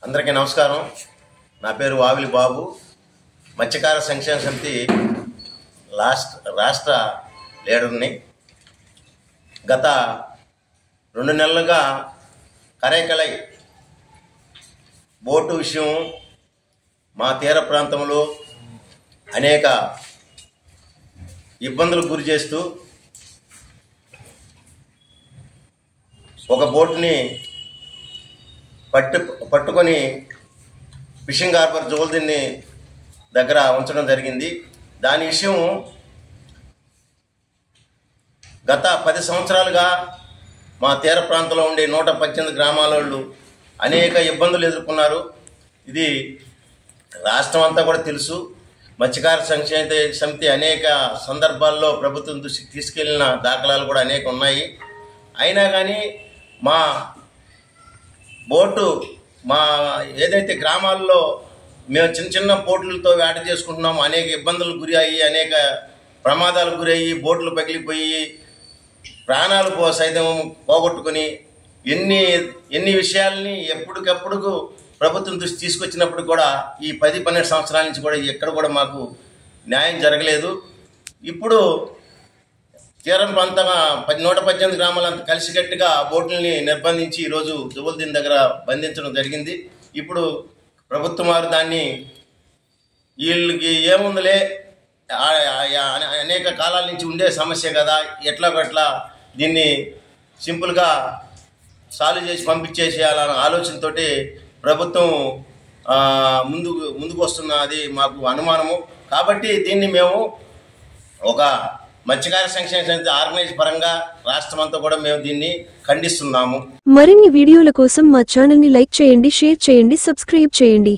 అందరికీ నమస్కారం. నా పేరు వావిలి బాబు. మత్స్యకార సంక్షేమ సమితి రాష్ట్ర లీడర్ని. గత 2 నెలలుగా కరైకలై బోటు విషయం మా తీర ప్రాంతంలో అనేక ఇబ్బందులకు గురి చేస్తూ ఒక బోటుని పట్టుకొని ఫిషింగ్ హార్బర్ జోల్దిన్ని దగ్గర ఉంచడం జరిగింది. దాని విషయం గత 10 సంవత్సరాలుగా మా తీర ప్రాంతంలో ఉండే 118 గ్రామాల వాళ్ళు అనేక ఇబ్బందులు ఎదుర్కొన్నారు. ఇది రాష్ట్రం అంతా కూడా తెలుసు. మత్స్యకార సంక్షేమ సమితి అనేక సందర్భాల్లో ప్రభుత్వం దృష్టికి తీసుకెళ్లిన దాఖలాలు కూడా అనేక ఉన్నాయి. అయినా కానీ మా బోటు ఏదైతే గ్రామాల్లో మేము చిన్న చిన్న బోట్లతో వేట చేసుకుంటున్నాము, అనేక ఇబ్బందులకు గురి అయ్యి అనేక ప్రమాదాలకు గురి అయ్యి బోట్లు పగిలిపోయి ప్రాణాలు సైతం పోగొట్టుకుని ఎన్ని విషయాల్ని ఎప్పటికప్పుడు ప్రభుత్వం దృష్టి తీసుకొచ్చినప్పుడు కూడా ఈ 10-12 సంవత్సరాల నుంచి కూడా ఎక్కడ కూడా మాకు న్యాయం జరగలేదు. ఇప్పుడు తీరం ప్రాంతంగా 118 గ్రామాలంతా కలిసికట్టుగా బోట్లని నిర్బంధించి ఈరోజు జువల్దీన్ దగ్గర బంధించడం జరిగింది. ఇప్పుడు ప్రభుత్వం వారు దాన్ని వీళ్ళకి ఏముందిలే అనేక కాలాల నుంచి ఉండే సమస్య కదా, ఎట్లా దీన్ని సింపుల్గా సాల్వ్ చేసి పంపించేసేయాలన్న ఆలోచనతో ప్రభుత్వం ముందుకు వస్తున్నది మాకు అనుమానము. కాబట్టి దీన్ని మేము ఒక మత్స్యకార సంక్షేమ సమితి ఆర్గనైజ్ పరంగా రాష్ట్రం అంతా కూడా మేము దీన్ని ఖండిస్తున్నాము. మరిన్ని వీడియోల కోసం మా ఛానల్ ని లైక్ చేయండి, షేర్ చేయండి, సబ్స్క్రైబ్ చేయండి.